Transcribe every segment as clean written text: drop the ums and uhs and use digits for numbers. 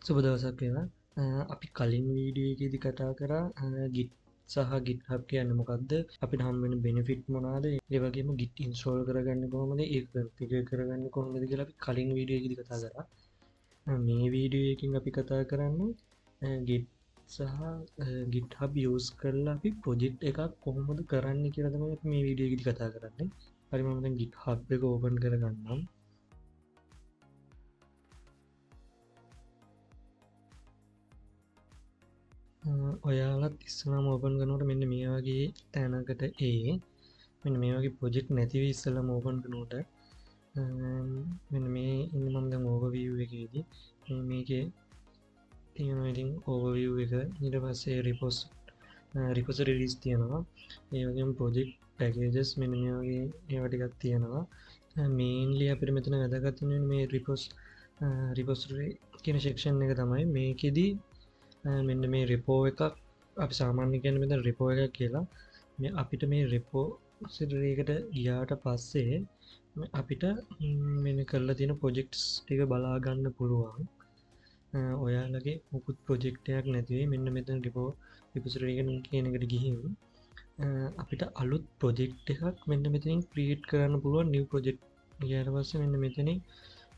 සුබ දවසක් වේවා. අපි කලින් වීඩියෝ එකේදී කතා කරා Git සහ GitHub කියන්නේ මොකක්ද? අපිට හම් වෙන benefit මොනවාද? ඒ වගේම Git install කරගන්නේ කොහොමද? ඒක configure කරගන්නේ කොහොමද කියලා අපි කලින් වීඩියෝ එකේදී කතා කරා. මේ වීඩියෝ එකකින් අපි කතා කරන්නේ Git සහ GitHub use කරලා අපි project එකක් කොහොමද කරන්නේ කියලා තමයි අපි මේ වීඩියෝ එකේදී කතා කරන්නේ. හරි මම දැන් GitHub එක open කරගන්නම්. ඔයාලත් ඉස්සලාම ඕපන් කරනකොට මෙන්න මේ වගේ තැනකට මෙන්න මේ වගේ ප්‍රොජෙක්ට් නැතිව ඉස්සලාම ඕපන් කරනකොට මෙන්න මේ ඉන්නේ මම දැන් ඕවර්විව් එකේදී මේකේ තියෙනවා ඉතින් ඕවර්විව් එක ඊට පස්සේ රිපොසිටරිස් තියෙනවා ඒ වගේම ප්‍රොජෙක්ට් පැකේජස් මෙන්න මේ වගේ ඒවා ටිකක් තියෙනවා මේන්ලි අපිට මෙතන වැදගත් වෙන්නේ මේ රිපොසිටරි කියන සෙක්ෂන් එක තමයි මේකෙදී මෙන්න මේ රිපෝ එකක් අපි සාමාන්‍ය කියන්නේ මෙතන රිපෝ එකක් කියලා මේ අපිට මේ රිපෝසිටරියකට ගියාට පස්සේ අපිට මෙන්න කරලා තියෙන ප්‍රොජෙක්ට්ස් ටික බලා ගන්න පුළුවන් ඔයාලගේ මොකුත් ප්‍රොජෙක්ට් එකක් නැති වෙයි මෙන්න මෙතන රිපෝසිටරි කියන එකට ගිහින් අපිට අලුත් ප්‍රොජෙක්ට් එකක් මෙන්න මෙතනින් ක්‍රියේට් කරන්න පුළුවන් නිව් ප්‍රොජෙක්ට් ගියාට පස්සේ මෙන්න මෙතනින්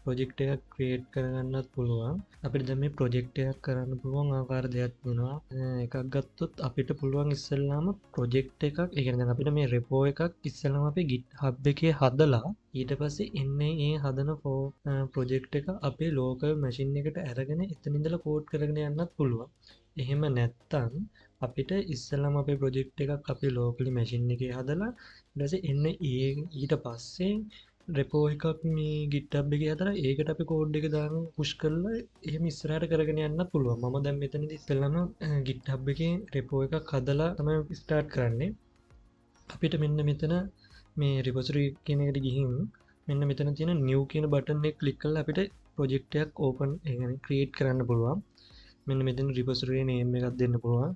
ප්‍රොජෙක්ට් එකක් ක්‍රියේට් කරගන්නත් පුළුවන් අපිට දැන් මේ ප්‍රොජෙක්ට් එකක් කරන්න පුළුවන් ආකාර දෙයක් වෙනවා එකක් ගත්තොත් අපිට පුළුවන් ඉස්සෙල්ලාම ප්‍රොජෙක්ට් එකක් ඒ කියන්නේ දැන් අපිට මේ රෙපෝ එකක් ඉස්සෙල්ලාම අපි GitHub එකේ හදලා ඊට පස්සේ එන්නේ ඒ හදන ප්‍රොජෙක්ට් එක අපේ ලෝකල් මැෂින් එකට අරගෙන එතන ඉඳලා කෝඩ් කරගෙන යන්නත් පුළුවන් එහෙම නැත්තම් අපිට ඉස්සෙල්ලාම අපේ ප්‍රොජෙක්ට් එකක් අපේ ලෝකලි මැෂින් එකේ හදලා ඊට පස්සේ එන්නේ ඊට පස්සේ රෙපෝ එකක් මේ GitHub එකේ හදලා ඒකට අපි කෝඩ් එක දාන පුෂ් කරලා එහෙම ඉස්සරහට කරගෙන යන්නත් පුළුවන්. මම දැන් මෙතනදී ඉස්සෙල්ලාම GitHub එකේ රෙපෝ එකක් හදලා තමයි ස්ටාර්ට් කරන්නේ. අපිට මෙන්න මෙතන මේ රිපොසිටරි කියන එකට ගිහින් මෙන්න මෙතන තියෙන new කියන බටන් එක ක්ලික් කරලා අපිට ප්‍රොජෙක්ට් එකක් ඕපන් ඒ කියන්නේ ක්‍රියේට් කරන්න පුළුවන්. මෙන්න මෙතන රිපොසිටරි නේම් එකක් දෙන්න පුළුවන්.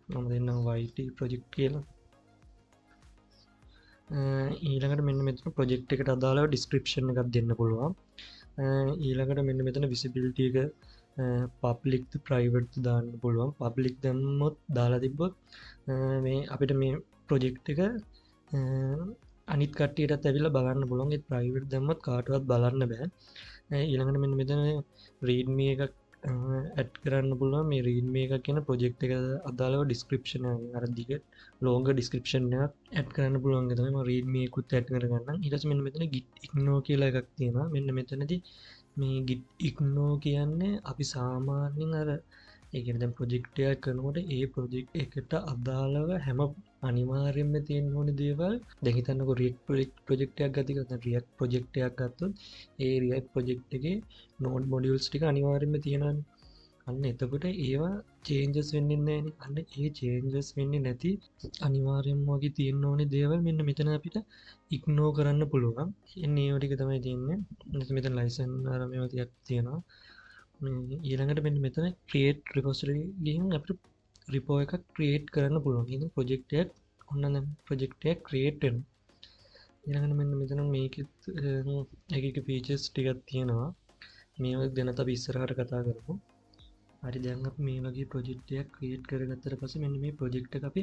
මම දෙන්නම් YT project කියලා. ඊළඟට මෙන්න මෙතන ප්‍රොජෙක්ට් එකට අදාළව ඩිස්ක්‍රිප්ෂන් එකක් දෙන්න පුළුවන් ඊළඟට මෙන්න මෙතන විසිබිලිටි එක පබ්ලික්ද ප්‍රයිවට්ද දාන්න පුළුවන් පබ්ලික් දැම්මොත් දාලා තිබ්බොත් මේ අපිට මේ ප්‍රොජෙක්ට් එක අනිත් කට්ටියටත් ඇවිල්ලා බලන්න පුළුවන් ඒත් ප්‍රයිවට් දැම්මොත් කාටවත් බලන්න බෑ ඊළඟට මෙන්න මෙතන රීඩ්මී එකක් ඇඩ් කරන්න පුළුවන් මේ රීඩ්මී එකක් කියන ප්‍රොජෙක්ට් එක අදාළව ඩිස්ක්‍රිප්ෂන් අර දිගට ලෝංග ඩිස්ක්‍රිප්ෂන් එකක් ඇඩ් කරන්න පුළුවන් එක තමයි මම රීඩ්මී එකකුත් ඇඩ් කරගන්නම් ඊට පස්සේ මෙන්න මෙතන git ignore කියලා එකක් තියෙනවා මෙන්න මෙතනදී මේ git ignore කියන්නේ අපි සාමාන්‍යයෙන් අර ඒ කියන්නේ දැන් ප්‍රොජෙක්ට් එකක් කරනකොට ඒ ප්‍රොජෙක්ට් එකට අදාළව හැම අනිවාර්යයෙන්ම තියෙන්න ඕනේ දේවල් දැන් හිතන්නකෝ React ප්‍රොජෙක්ට් එකක් ගත්තී කියලා දැන් React ප්‍රොජෙක්ට් එකක් ගත්තොත් ඒ React ප්‍රොජෙක්ට් එකේ node modules ටික අනිවාර්යයෙන්ම තියෙනවානේ අන්න එතකොට ඒවා චේන්ජස් වෙන්නේ නැහැනේ අන්න ඒ චේන්ජස් වෙන්නේ නැති අනිවාර්යයෙන්ම වගේ තියෙන්න ඕනේ දේවල් මෙන්න මෙතන අපිට ඉග්නෝර් කරන්න පුළුවන් එන්නේ ඒ ටික තමයි තියෙන්නේ මෙතන ලයිසන් අර මේවා ටිකක් තියෙනවා ඊළඟට මෙන්න මෙතන create repository ගිහින් අපිට රිපෝ එකක් ක්‍රියේට් කරන්න පුළුවන් ඉතින් ප්‍රොජෙක්ට් එකක් ඔන්න දැන් ප්‍රොජෙක්ට් එකක් ක්‍රියේට් වෙනවා ඊළඟට මෙන්න මෙතන මේකෙත් එක ෆීචර්ස් ටිකක් තියෙනවා මේවා ගැන අපි ඉස්සරහට කතා කරමු හරි දැන් අපි මේ වගේ ප්‍රොජෙක්ට් එකක් ක්‍රියේට් කරගත්තට පස්සේ මෙන්න මේ ප්‍රොජෙක්ට් එක අපි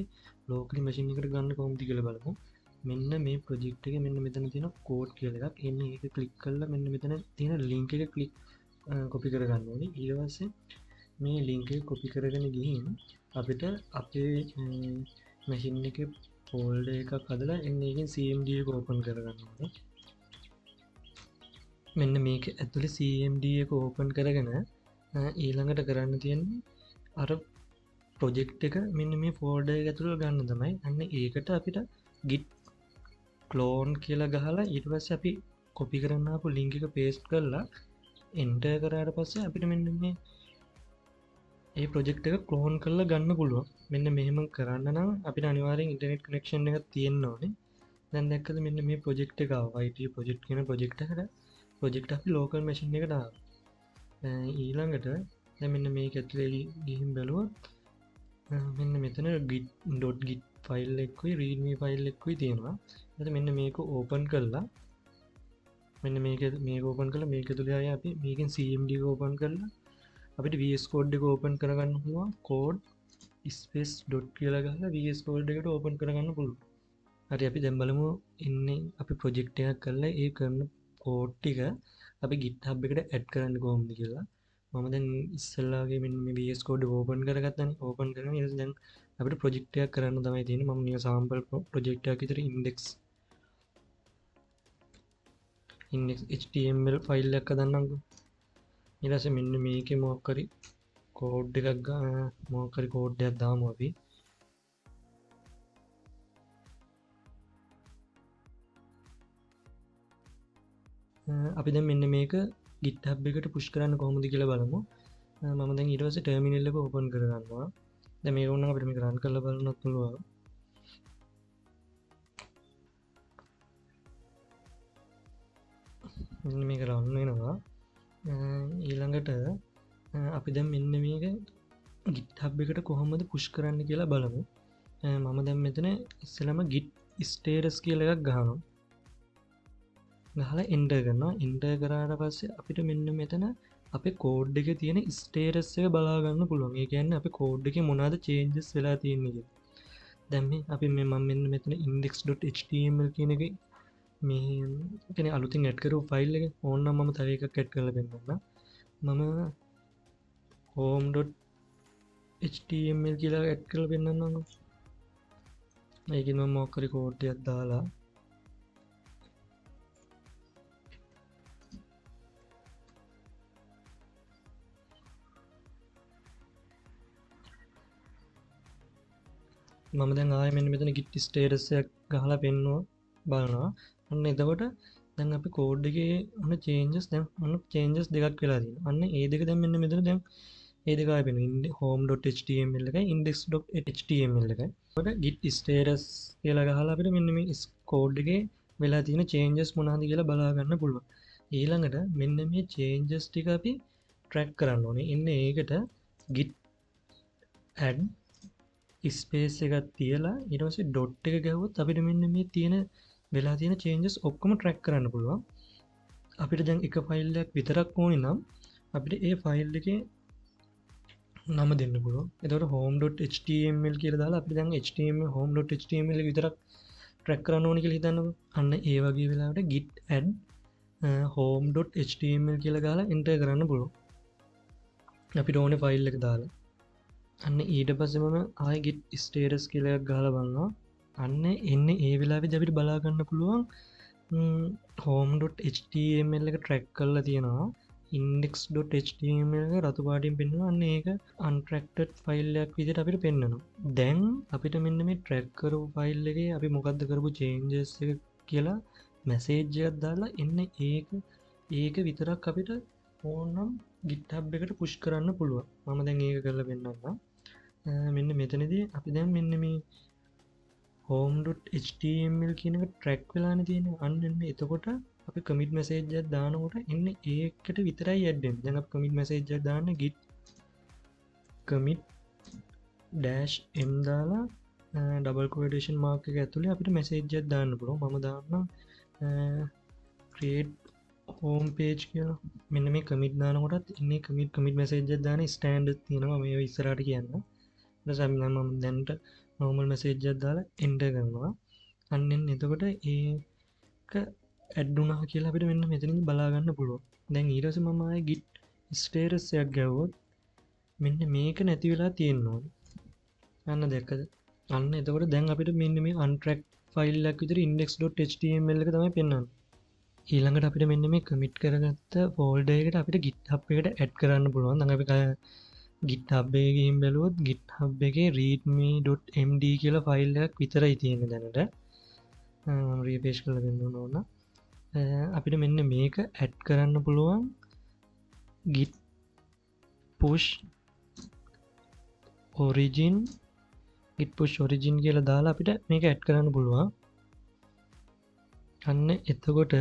ලෝකලි මැෂින් එකට ගන්න කොහොමද කියලා බලමු මෙන්න මේ ප්‍රොජෙක්ට් එකේ මෙන්න මෙතන තියෙන කෝඩ් කියලා එකක් එන්න ඒක ක්ලික් කරලා මෙන්න මෙතන තියෙන ලින්ක් එක ක්ලික් කොපි කරගන්න ඕනේ ඊට පස්සේ මේ ලින්ක් එක කොපි කරගෙන ගිහින් අපිට අපේ මැෂින් එකේ ෆෝල්ඩර් එකක් හදලා එන්න එකෙන් cmd එක ඕපන් කරගන්න ඕනේ මෙන්න මේක ඇතුලේ cmd එක ඕපන් කරගෙන ඊළඟට කරන්න තියෙන්නේ අර ප්‍රොජෙක්ට් එක මෙන්න මේ ෆෝල්ඩර් එක ඇතුළේ ගන්න තමයි අන්න ඒකට අපිට git clone කියලා ගහලා ඊට පස්සේ අපි කොපි කරන්න ආපු ලින්ක් එක පේස්ට් කරලා එන්ටර් කරාට පස්සේ අපිට මෙන්න මේ ඒ ප්‍රොජෙක්ට් එක ක්ලෝන් කරලා ගන්න පුළුවන් මෙන්න මෙහෙම කරන්න නම් අපිට අනිවාර්යෙන් ඉන්ටර්නෙට් කනෙක්ෂන් එකක් තියෙන්න ඕනේ දැන් දැක්කද මෙන්න මේ ප්‍රොජෙක්ට් එක ආවා IT ප්‍රොජෙක්ට් කියන ප්‍රොජෙක්ට් එකට ප්‍රොජෙක්ට් අපි ලෝකල් මැෂින් එකට ආවා ඊළඟට දැන් මෙන්න මේක ඇතුලේ ගිහින් බැලුවොත් මෙන්න මෙතන git.git ෆයිල් එකකුයි readme ෆයිල් එකකුයි තියෙනවා ඊට මෙන්න මේක ඕපන් කරලා මෙන්න මේක ඕපන් කරලා මේක ඇතුලේ ආයේ අපි මේකෙන් cmd එක ඕපන් කරලා අපිට VS Code එක ඕපන් කරගන්න පුළුවන් code space dot කියලා ගහලා VS Code එකට ඕපන් කරගන්න පුළුවන්. හරි අපි දැන් බලමු ඉන්නේ අපි ප්‍රොජෙක්ට් එකක් කරලා ඒ කරන code ටික අපි GitHub එකට add කරන්න කොහොමද කියලා. මම දැන් ඉස්සෙල්ලාගේ මෙන්න මේ VS Code එක ඕපන් කරගත්තානේ. ඕපන් කරගෙන ඊට දැන් අපිට ප්‍රොජෙක්ට් එකක් කරන්න තමයි තියෙන්නේ. මම නිකන් sample ප්‍රොජෙක්ට් එකක් විතර index html ෆයිල් එකක් හදන්නම්කෝ. ඊට පස්සේ මෙන්න මේකේ මොකක් හරි කෝඩ් එකක් මොකක් හරි කෝඩ් එකක් දාමු අපි. අපි දැන් මෙන්න මේක GitHub එකට පුෂ් කරන්න කොහොමද කියලා බලමු. මම දැන් ඊට පස්සේ ටර්මිනල් එක ඕපන් කරගන්නවා. දැන් මේක වුණා අපිට මේක රන් කරලා බලන්නත් පුළුවන්. මෙන්න මේක රන් වෙනවා. ඊළඟට අපි දැන් මෙන්න මේක GitHub එකට කොහොමද පුෂ් කරන්න කියලා බලමු. මම දැන් මෙතන ඉස්සෙල්ලාම git status කියලා එකක් ගහනවා. ගහලා enter කරනවා. enter කරාට පස්සේ අපිට මෙන්න මෙතන අපේ කෝඩ් එකේ තියෙන status එක බලා ගන්න පුළුවන්. ඒ කියන්නේ අපේ කෝඩ් එකේ මොනවාද changes වෙලා තියෙන්නේ කියලා. දැන් මේ අපි මම මෙන්න මෙතන index.html කියන එකේ මේ කියන්නේ අලුතින් ඇඩ් කරපු ෆයිල් එක ඕනනම් මම තව එකක් ඇඩ් කරලා පෙන්නන්නම්. මම home.html කියලා ඇඩ් කරලා පෙන්නන්නම්. ඒකෙන් මම මොකක් හරි කෝඩ් එකක් දාලා මම දැන් ආයෙ මෙන්න මෙතන git status එකක් ගහලා පෙන්නුවා බලනවා. අන්න එතකොට දැන් අපි කෝඩ් එකේ මොන changes දැන් මොන changes දෙකක් වෙලා තියෙනවා. අන්න ඒ දෙක දැන් මෙන්න මෙතන දැන් ඒ දෙක ආයෙ පෙන්වන්නේ home.html එකයි index.html එකයි. එතකොට git status කියලා ගහලා අපිට මෙන්න මේ කෝඩ් එකේ වෙලා තියෙන changes මොනවද කියලා බලා ගන්න පුළුවන්. ඊළඟට මෙන්න මේ changes ටික අපි track කරන්න ඕනේ. ඉන්නේ ඒකට git add ස්පේස් එකක් තියලා ඊට පස්සේ ඩොට් එක ගැහුවොත් අපිට මෙන්න මේ තියෙන වෙලා තියෙන changes ඔක්කොම track කරන්න පුළුවන්. අපිට දැන් එක ෆයිල් එකක් විතරක් ඕනේ නම් අපිට ඒ ෆයිල් එකේ නම දෙන්න පුළුවන්. එතකොට home.html කියලා දාලා අපිට දැන් html home.html එක විතරක් track කරන්න ඕනේ කියලා හිතන්නකෝ. අන්න ඒ වගේ වෙලාවට git add home.html කියලා ගහලා enter කරන්න පුළුවන්. අපිට ඕනේ ෆයිල් එක දාලා අන්න ඊට පස්සේ මම ආයෙ git status කියලා එකක් ගහලා බලනවා. අන්න එන්නේ ඒ වෙලාවේදී අපිට බලා ගන්න පුළුවන් home.html එක track කරලා තියෙනවා. index.html එක රතු පාටින් පෙන්වනවා. අන්න ඒක untracked file එකක් විදිහට අපිට පෙන්වනවා. දැන් අපිට මෙන්න මේ track කරපු file එකේ අපි මොකද්ද කරපු changes එක කියලා message එකක් දාලා එන්නේ ඒක විතරක් අපිට ඕනම් GitHub එකට push කරන්න පුළුවන්. මම දැන් ඒක කරලා පෙන්නන්නම්. මෙන්න මෙතනදී අපි දැන් මෙන්න මේ home.html කියන එක track වෙලානේ තියෙන්නේ. අන්න එතකොට අපි commit message එකක් දානකොට එන්නේ ඒකට විතරයි add වෙන්නේ. දැන් අපි commit message එකක් දාන්න git commit -m දාලා double quotation mark එක ඇතුලේ අපිට message එකක් දාන්න පුළුවන්. මම දාන්නම් create home page කියලා. මෙන්න මේ commit දානකොටත් ඉන්නේ commit message එකක් දාන standard තියෙනවා මේ ඉස්සරහට කියන්න. ඊට පස්සේ මම දැන්ට normal message එකක් දාලා enter කරනවා. අන්න එතකොට ඒක add වුණා කියලා අපිට මෙන්න මෙතනින් බලා ගන්න පුළුවන්. දැන් ඊට පස්සේ මම ආයේ git status එකක් ගැවුවොත් මෙන්න මේක නැති වෙලා තියෙනවා. අන්න දැක්කද? අන්න එතකොට දැන් අපිට මෙන්න මේ untracked file එකක් විතර index.html එක තමයි පෙන්වන්නේ. ඊළඟට අපිට මෙන්න මේ commit කරගත්ත folder එකට අපිට GitHub එකට add කරන්න පුළුවන්. දැන් අපි GitHub එකේ ගිහින් බැලුවොත් GitHub එකේ readme.md කියලා file එකක් විතරයි තියෙන්නේ දැනට. මම refresh කරලා දෙන්න ඕන. අපිට මෙන්න මේක add කරන්න පුළුවන් git push origin කියලා දාලා අපිට මේක add කරන්න පුළුවන්. අන්න එතකොට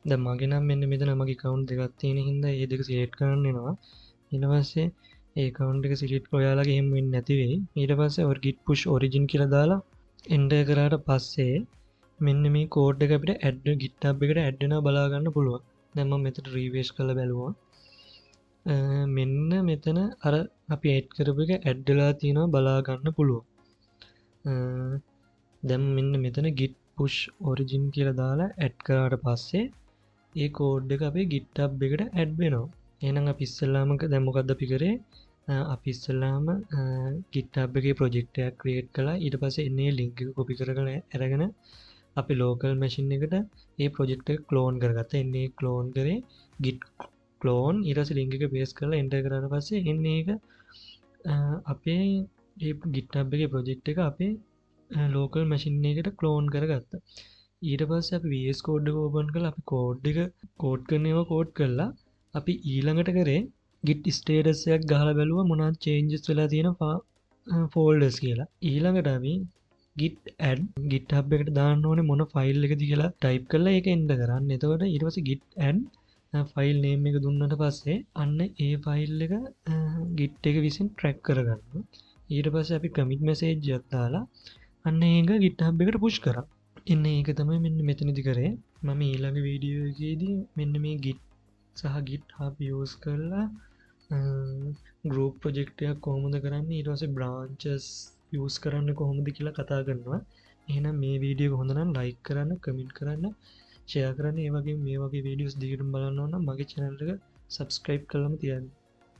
දැන් මගේ නම් මෙන්න මෙතන මගේ account දෙකක් තියෙන හින්දා ඒ දෙක select කරන්න වෙනවා. ඊට පස්සේ ඒ account එක select කරලා ඔයාලගේ එහෙම වෙන්නේ නැති වෙයි. ඊට පස්සේ ඔය git push origin කියලා දාලා enter කරාට පස්සේ මෙන්න මේ code එක අපිට GitHub එකට add වෙනවා බලා ගන්න පුළුවන්. දැන් මම මෙතන refresh කරලා බැලුවා. මෙන්න මෙතන අර අපි ඇඩ් කරපු එක ඇඩ් වෙලා තියෙනවා බලා ගන්න පුළුවන්. දැන් මෙන්න මෙතන git push origin කියලා දාලා ඇඩ් කරාට පස්සේ ඒ කෝඩ් එක අපේ GitHub එකට ඇඩ් වෙනවා. එහෙනම් අපි ඉස්සෙල්ලාම දැන් මොකද්ද අපි කරේ? අපි ඉස්සෙල්ලාම GitHub එකේ project එකක් create කළා. ඊට පස්සේ එන්නේ link එක copy කරගෙන අරගෙන අපි local machine එකට ඒ project එක clone කරගත්තා. එන්නේ clone කරේ git clone ඊට පස්සේ link එක paste කරලා enter කරාට පස්සේ එන්නේ ඒක අපේ ඒ GitHub එකේ project එක අපේ local machine එකට clone කරගත්තා. ඊට පස්සේ අපි VS Code එක open කරලා අපි code එක code කරන ඒවා code කරලා අපි ඊළඟට කරේ git status එකක් ගහලා බැලුවා මොනවද changes වෙලා තියෙන folders කියලා. ඊළඟට අපි git add GitHub එකට දාන්න ඕනේ මොන file එකද කියලා type කරලා ඒක enter කරන්න. එතකොට ඊට පස්සේ git add file name එක දුන්නට පස්සේ අන්න ඒ file එක git එක විසින් track කරගන්නවා. ඊට පස්සේ අපි commit message එකක් දාලා අන්න ඒක GitHub එකට push කරා. එන්න ඒක තමයි මෙන්න මෙතනදි කරේ. මම ඊළඟ වීඩියෝ එකේදී මෙන්න මේ git සහ GitHub use කරලා group project එකක් කොහොමද කරන්නේ ඊට පස්සේ branches use කරන්න කොහොමද කියලා කතා කරනවා. එහෙනම් මේ වීඩියෝ එක හොඳ නම් like කරන්න, comment කරන්න, share කරන්න. ඒ වගේම මේ වගේ වීඩියෝස් දිගටම බලන්න ඕන නම් මගේ channel එක subscribe කරලාම තියන්න.